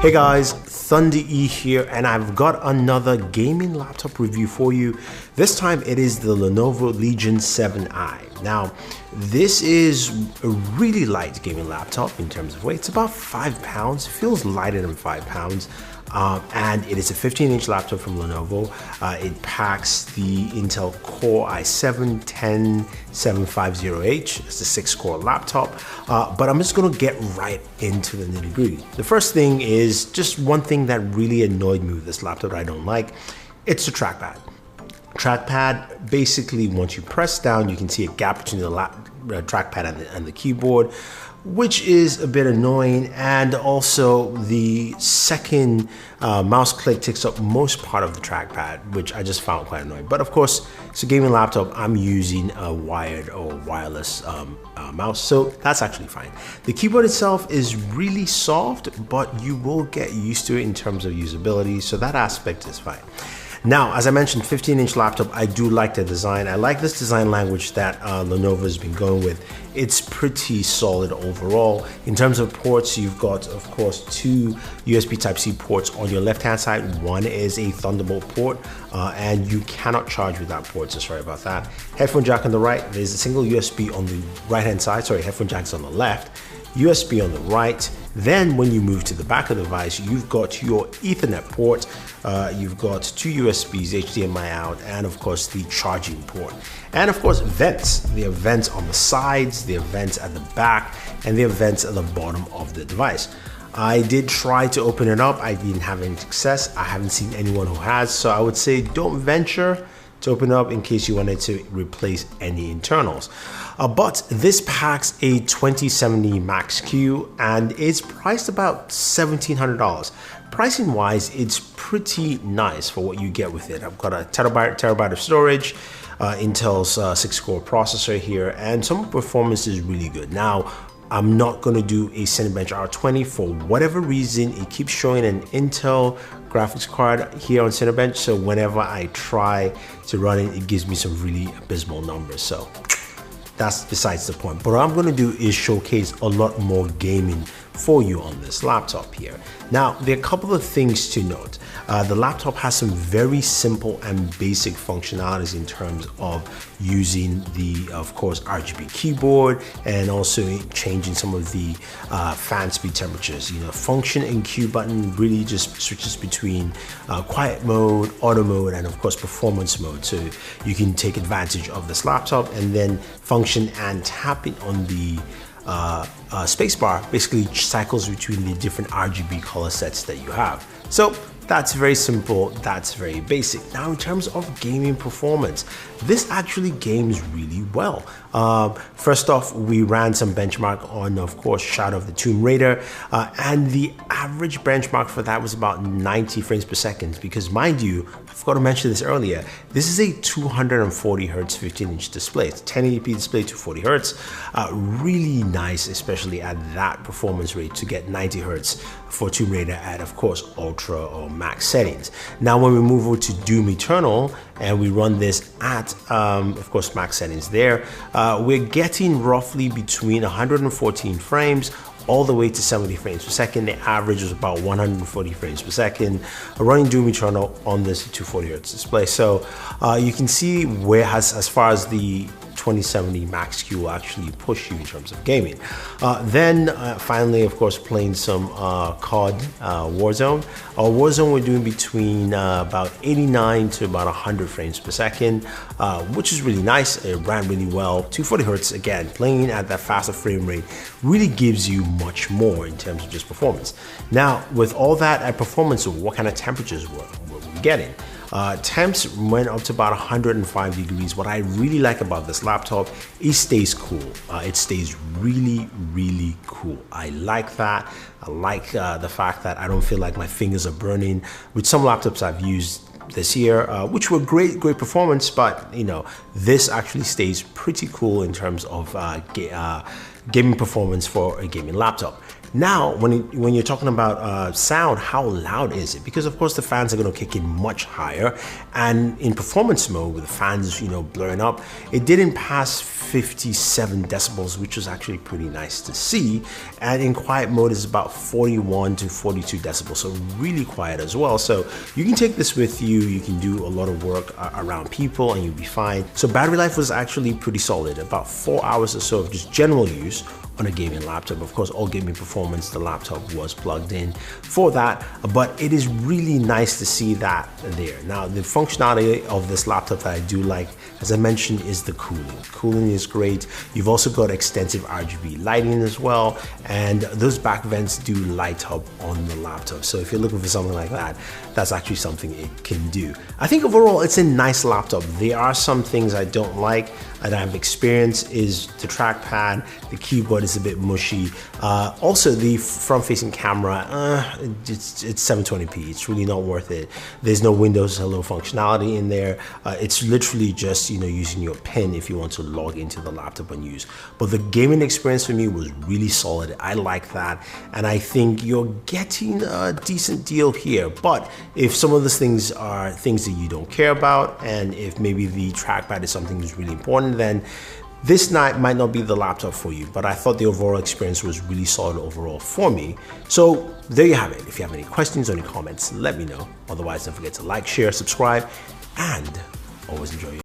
Hey guys, Thunder E here, and I've got another gaming laptop review for you. This time it is the Lenovo Legion 7i. Now, this is a really light gaming laptop in terms of weight. It's about 5 pounds, feels lighter than 5 pounds. And it is a 15-inch laptop from Lenovo. It packs the Intel Core i7-10750H. It's a 6-core laptop, but I'm just gonna get right into the nitty-gritty. The first thing is just one thing that really annoyed me with this laptop that I don't like. It's the trackpad. Trackpad, basically once you press down, you can see a gap between the trackpad and the keyboard, which is a bit annoying. And also the second mouse click takes up most part of the trackpad, which I just found quite annoying. But of course, it's a gaming laptop. I'm using a wired or wireless mouse, so that's actually fine. The keyboard itself is really soft, but you will get used to it in terms of usability, so that aspect is fine. Now, as I mentioned, 15-inch laptop, I do like the design. I like this design language that Lenovo has been going with. It's pretty solid overall. In terms of ports, you've got, of course, 2 USB Type-C ports on your left-hand side. One is a Thunderbolt port, and you cannot charge with that port, so sorry about that. Headphone jack on the right. There's a single USB on the right-hand side. Sorry, headphone jack's on the left. USB on the right. Then when you move to the back of the device, you've got your Ethernet port, you've got 2 USBs, HDMI out, and of course the charging port. And of course vents. There are vents on the sides, there are vents at the back, and there are vents at the bottom of the device. I did try to open it up. I didn't have any success. I haven't seen anyone who has, so I would say don't venture to open up in case you wanted to replace any internals. But this packs a 2070 Max-Q and it's priced about $1,700. Pricing wise, it's pretty nice for what you get with it. I've got a terabyte of storage, Intel's 6-core processor here, and some performance is really good. Now, I'm not going to do a Cinebench R20 for whatever reason. It keeps showing an Intel graphics card here on Cinebench, so whenever I try to run it, it gives me some really abysmal numbers. So that's besides the point. But what I'm going to do is showcase a lot more gaming for you on this laptop here. Now, there are a couple of things to note. The laptop has some very simple and basic functionalities in terms of using the, of course, RGB keyboard and also changing some of the fan speed temperatures. You know, function and Q button really just switches between quiet mode, auto mode, and of course performance mode. So you can take advantage of this laptop, and then function and tapping on the spacebar basically cycles between the different RGB color sets that you have. So that's very simple, that's very basic. Now in terms of gaming performance, this actually games really well. First off, we ran some benchmark on, of course, Shadow of the Tomb Raider, and the average benchmark for that was about 90 frames per second, because mind you, I forgot to mention this earlier, this is a 240 Hz 15-inch display. It's 1080p display, 240 Hz. Really nice, especially at that performance rate, to get 90 Hz for Tomb Raider at, of course, ultra or max settings. Now when we move over to Doom Eternal and we run this at of course max settings there, we're getting roughly between 114 frames all the way to 70 frames per second. The average was about 140 frames per second running Doom Eternal on this 240 Hz display. So you can see where as far as the 2070 Max-Q will actually push you in terms of gaming. Then finally, of course, playing some COD Warzone. Warzone we're doing between about 89 to about 100 frames per second, which is really nice. It ran really well. 240 Hz, again, playing at that faster frame rate really gives you much more in terms of just performance. Now, with all that at performance, what kind of temperatures were we getting? Temps went up to about 105 degrees. What I really like about this laptop, it stays cool. It stays really, really cool. I like that. I like the fact that I don't feel like my fingers are burning. With some laptops I've used this year, which were great performance, but you know, this actually stays pretty cool in terms of gaming performance for a gaming laptop. Now, when you're talking about sound, how loud is it? Because of course the fans are going to kick in much higher, and in performance mode with the fans, blowing up, it didn't pass 57 decibels, which was actually pretty nice to see. And in quiet mode is about 41 to 42 decibels, so really quiet as well. So you can take this with you. You can do a lot of work around people and you'll be fine. So battery life was actually pretty solid, about 4 hours or so of just general use on a gaming laptop. Of course, all gaming performance, the laptop was plugged in for that, but it is really nice to see that there. Now, the functionality of this laptop that I do like, as I mentioned, is the cooling. Cooling is great. You've also got extensive RGB lighting as well, and those back vents do light up on the laptop. So if you're looking for something like that, that's actually something it can do. I think overall, it's a nice laptop. There are some things I don't like that I've experienced is the trackpad, the keyboard is a bit mushy. Also, the front-facing camera, it's 720p. It's really not worth it. There's no Windows Hello functionality in there. It's literally just using your pen if you want to log into the laptop and use. But the gaming experience for me was really solid. I like that, and I think you're getting a decent deal here. But if some of those things are things that you don't care about, and if maybe the trackpad is something that's really important, then this might not be the laptop for you. But I thought the overall experience was really solid overall for me. So there you have it. If you have any questions or any comments, let me know. Otherwise, don't forget to like, share, subscribe, and always enjoy your